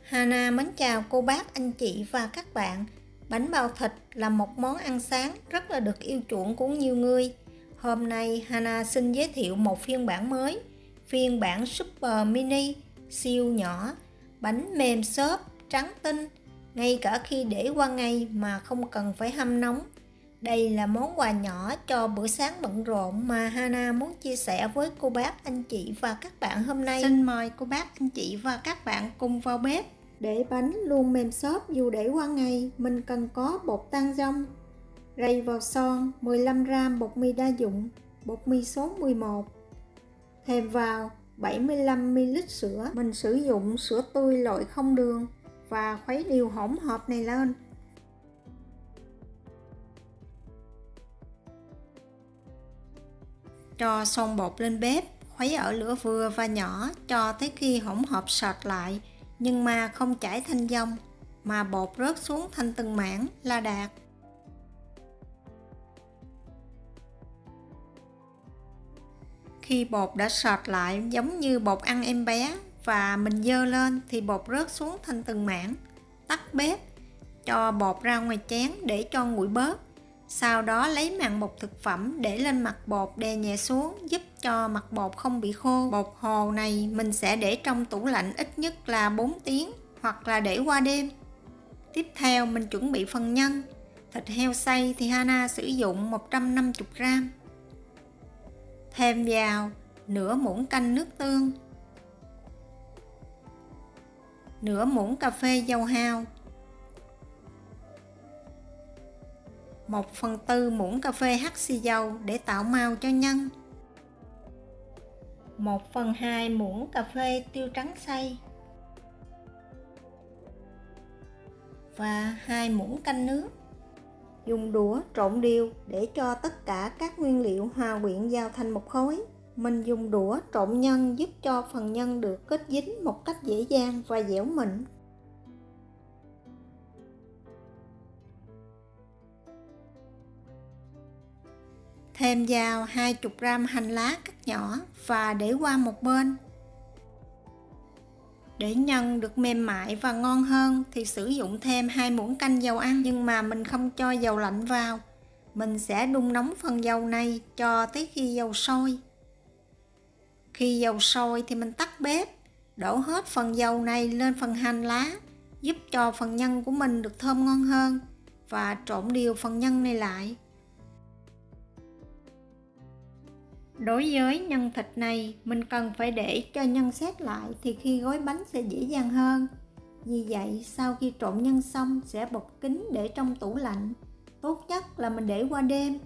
Hana mến chào cô bác, anh chị và các bạn. Bánh bao thịt là một món ăn sáng rất là được yêu chuộng của nhiều người. Hôm nay Hana xin giới thiệu một phiên bản mới, phiên bản Super Mini, siêu nhỏ, bánh mềm xốp, trắng tinh, ngay cả khi để qua ngày mà không cần phải hâm nóng. Đây là món quà nhỏ cho bữa sáng bận rộn mà Hana muốn chia sẻ với cô bác, anh chị và các bạn hôm nay. Xin mời cô bác, anh chị và các bạn cùng vào bếp. Để bánh luôn mềm xốp dù để qua ngày, mình cần có bột tang dong, rây vào son, 15g bột mì đa dụng, bột mì số 11, thêm vào 75ml sữa. Mình sử dụng sữa tươi loại không đường và khuấy đều hỗn hợp này lên. Cho son bột lên bếp, khuấy ở lửa vừa và nhỏ cho tới khi hỗn hợp sệt lại nhưng mà không chảy thành dòng, mà bột rớt xuống thành từng mảng là đạt. Khi bột đã sệt lại giống như bột ăn em bé và mình dơ lên thì bột rớt xuống thành từng mảng. Tắt bếp, cho bột ra ngoài chén để cho nguội bớt. Sau đó lấy màng bột thực phẩm để lên mặt bột, đè nhẹ xuống giúp cho mặt bột không bị khô. Bột hồ này mình sẽ để trong tủ lạnh ít nhất là 4 tiếng hoặc là để qua đêm. Tiếp theo mình chuẩn bị phần nhân. Thịt heo xay thì Hana sử dụng 150g. Thêm vào nửa muỗng canh nước tương, nửa muỗng cà phê dầu hào, 1/4 muỗng cà phê hắc xì dầu để tạo màu cho nhân, 1/2 muỗng cà phê tiêu trắng xay và 2 muỗng canh nước. Dùng đũa trộn đều để cho tất cả các nguyên liệu hòa quyện vào thành một khối. Mình dùng đũa trộn nhân giúp cho phần nhân được kết dính một cách dễ dàng và dẻo mịn. Thêm vào 20g hành lá cắt nhỏ và để qua một bên. Để nhân được mềm mại và ngon hơn thì sử dụng thêm 2 muỗng canh dầu ăn, nhưng mà mình không cho dầu lạnh vào. Mình sẽ đun nóng phần dầu này cho tới khi dầu sôi. Khi dầu sôi thì mình tắt bếp, đổ hết phần dầu này lên phần hành lá, giúp cho phần nhân của mình được thơm ngon hơn, và trộn đều phần nhân này lại. Đối với nhân thịt này, mình cần phải để cho nhân sét lại thì khi gói bánh sẽ dễ dàng hơn. Vì vậy, sau khi trộn nhân xong sẽ bọc kín để trong tủ lạnh. Tốt nhất là mình để qua đêm.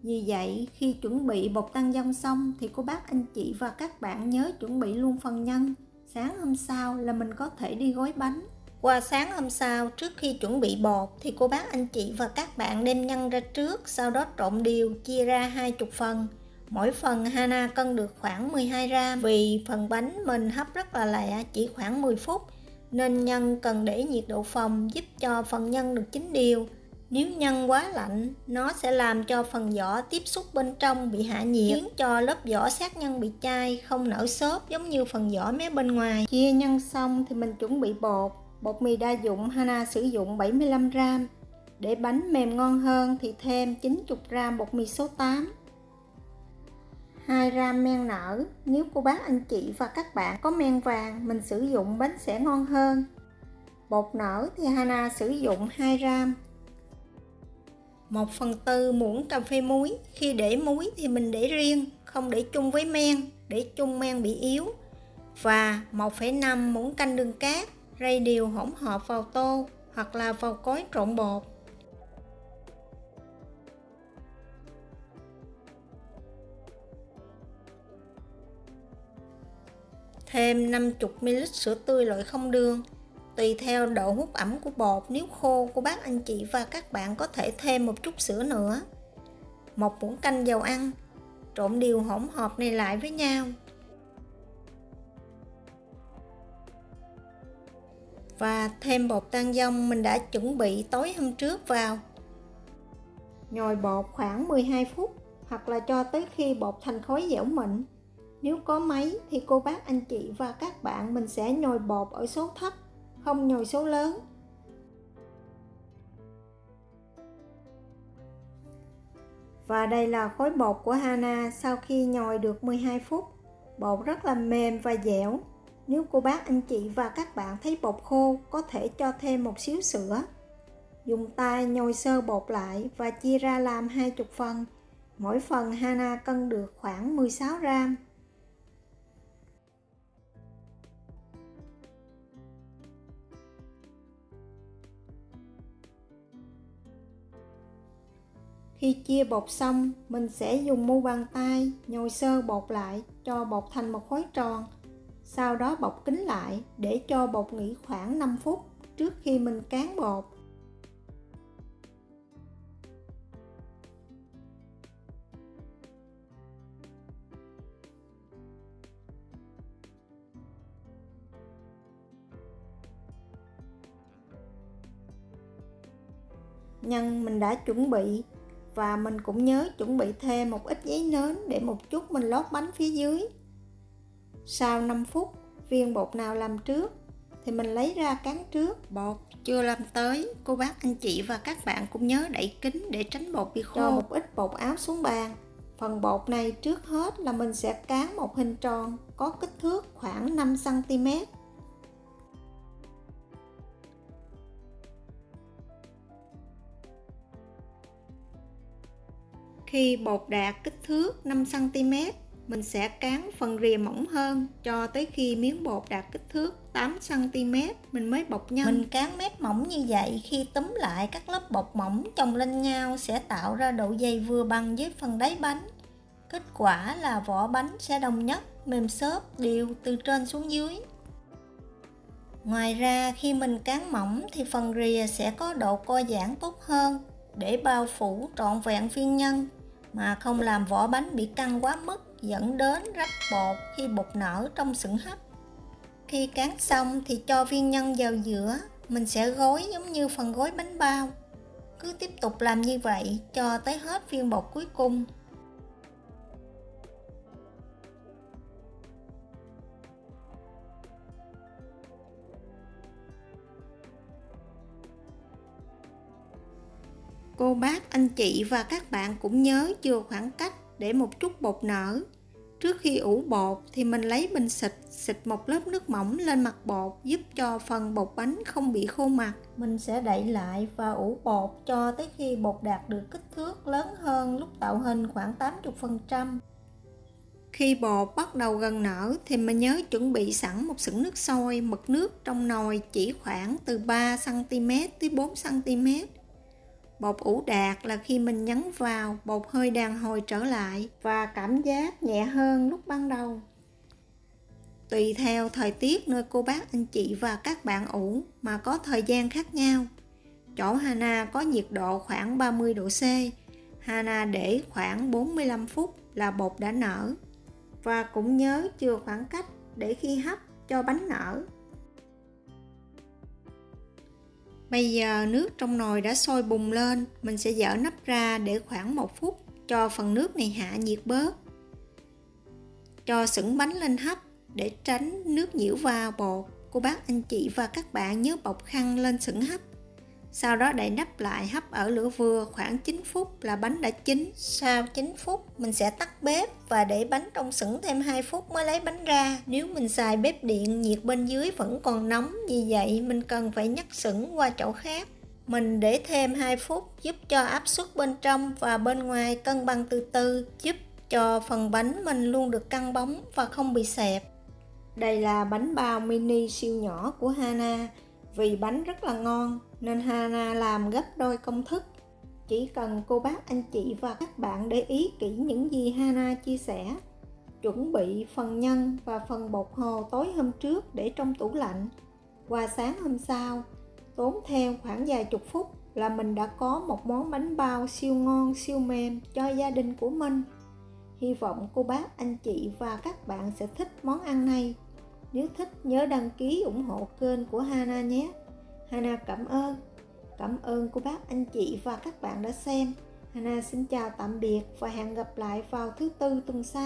Vì vậy, khi chuẩn bị bột tang dong xong thì cô bác, anh chị và các bạn nhớ chuẩn bị luôn phần nhân. Sáng hôm sau là mình có thể đi gói bánh. Qua sáng hôm sau, trước khi chuẩn bị bột thì cô bác, anh chị và các bạn đem nhân ra trước, sau đó trộn đều, chia ra 20 phần. Mỗi phần Hana cân được khoảng 12g. Vì phần bánh mình hấp rất là lẹ, chỉ khoảng 10 phút, nên nhân cần để nhiệt độ phòng giúp cho phần nhân được chín đều. Nếu nhân quá lạnh, nó sẽ làm cho phần vỏ tiếp xúc bên trong bị hạ nhiệt, khiến cho lớp vỏ sát nhân bị chai, không nở xốp giống như phần vỏ mé bên ngoài. Chia nhân xong thì mình chuẩn bị bột. Bột mì đa dụng Hana sử dụng 75g. Để bánh mềm ngon hơn thì thêm 90g bột mì số 8, 2g men nở. Nếu cô bác, anh chị và các bạn có men vàng, mình sử dụng bánh sẽ ngon hơn. Bột nở thì Hana sử dụng 2g. 1/4 muỗng cà phê muối. Khi để muối thì mình để riêng, không để chung với men, để chung men bị yếu. Và 1,5 muỗng canh đường cát, rây đều hỗn hợp vào tô hoặc là vào cối trộn bột. Thêm 50ml sữa tươi loại không đường. Tùy theo độ hút ẩm của bột, nếu khô cô bác, anh chị và các bạn có thể thêm một chút sữa nữa. 1 muỗng canh dầu ăn. Trộn đều hỗn hợp này lại với nhau. Và thêm bột tang dong mình đã chuẩn bị tối hôm trước vào. Nhồi bột khoảng 12 phút hoặc là cho tới khi bột thành khối dẻo mịn. Nếu có máy thì cô bác, anh chị và các bạn mình sẽ nhồi bột ở số thấp, không nhồi số lớn. Và đây là khối bột của Hana sau khi nhồi được 12 phút. Bột rất là mềm và dẻo. Nếu cô bác anh chị và các bạn thấy bột khô, có thể cho thêm một xíu sữa. Dùng tay nhồi sơ bột lại và chia ra làm 20 phần. Mỗi phần Hana cân được khoảng 16 gram. Khi chia bột xong, mình sẽ dùng mu bàn tay nhồi sơ bột lại cho bột thành một khối tròn. Sau đó bọc kín lại để cho bột nghỉ khoảng 5 phút trước khi mình cán bột. Nhân mình đã chuẩn bị và mình cũng nhớ chuẩn bị thêm một ít giấy nến để một chút mình lót bánh phía dưới. Sau 5 phút, viên bột nào làm trước thì mình lấy ra cán trước. Bột chưa làm tới, cô bác anh chị và các bạn cũng nhớ đậy kín để tránh bột bị khô. Cho một ít bột áo xuống bàn. Phần bột này trước hết là mình sẽ cán một hình tròn có kích thước khoảng 5 cm. Khi bột đạt kích thước 5 cm, mình sẽ cán phần rìa mỏng hơn cho tới khi miếng bột đạt kích thước 8 cm mình mới bọc nhân. Mình cán mép mỏng như vậy, khi túm lại các lớp bột mỏng chồng lên nhau sẽ tạo ra độ dày vừa bằng với phần đáy bánh. Kết quả là vỏ bánh sẽ đồng nhất, mềm xốp, đều từ trên xuống dưới. Ngoài ra khi mình cán mỏng thì phần rìa sẽ có độ co giãn tốt hơn để bao phủ trọn vẹn viên nhân mà không làm vỏ bánh bị căng quá mức, dẫn đến rách bột khi bột nở trong xửng hấp. Khi cán xong thì cho viên nhân vào giữa, mình sẽ gói giống như phần gói bánh bao. Cứ tiếp tục làm như vậy cho tới hết viên bột cuối cùng. Cô bác, anh chị và các bạn cũng nhớ chừa khoảng cách để một chút bột nở. Trước khi ủ bột thì mình lấy bình xịt một lớp nước mỏng lên mặt bột giúp cho phần bột bánh không bị khô mặt. Mình sẽ đậy lại và ủ bột cho tới khi bột đạt được kích thước lớn hơn lúc tạo hình khoảng 80%. Khi bột bắt đầu gần nở thì mình nhớ chuẩn bị sẵn một xửng nước sôi, mực nước trong nồi chỉ khoảng từ 3 cm tới 4 cm. Bột ủ đạt là khi mình nhấn vào, bột hơi đàn hồi trở lại và cảm giác nhẹ hơn lúc ban đầu. Tùy theo thời tiết nơi cô bác anh chị và các bạn ủ mà có thời gian khác nhau. Chỗ Hana có nhiệt độ khoảng 30 độ C. Hana để khoảng 45 phút là bột đã nở. Và cũng nhớ chừa khoảng cách để khi hấp cho bánh nở. Bây giờ nước trong nồi đã sôi bùng lên, mình sẽ dỡ nắp ra để khoảng 1 phút cho phần nước này hạ nhiệt bớt. Cho xửng bánh lên hấp để tránh nước nhiễu vào bột. Cô bác anh chị và các bạn nhớ bọc khăn lên xửng hấp. Sau đó đậy nắp lại hấp ở lửa vừa khoảng 9 phút là bánh đã chín. Sau 9 phút mình sẽ tắt bếp và để bánh trong xửng thêm 2 phút mới lấy bánh ra. Nếu mình xài bếp điện, nhiệt bên dưới vẫn còn nóng, vì vậy mình cần phải nhấc xửng qua chậu khác. Mình để thêm 2 phút giúp cho áp suất bên trong và bên ngoài cân bằng từ từ, giúp cho phần bánh mình luôn được căng bóng và không bị xẹp. Đây là bánh bao mini siêu nhỏ của Hana. Vì bánh rất là ngon nên Hana làm gấp đôi công thức. Chỉ cần cô bác anh chị và các bạn để ý kỹ những gì Hana chia sẻ. Chuẩn bị phần nhân và phần bột hồ tối hôm trước để trong tủ lạnh. Qua sáng hôm sau, tốn theo khoảng vài chục phút là mình đã có một món bánh bao siêu ngon, siêu mềm cho gia đình của mình. Hy vọng cô bác anh chị và các bạn sẽ thích món ăn này. Nếu thích nhớ đăng ký ủng hộ kênh của Hana nhé. Hana cảm ơn cô bác anh chị và các bạn đã xem. Hana xin chào tạm biệt và hẹn gặp lại vào thứ Tư tuần sau.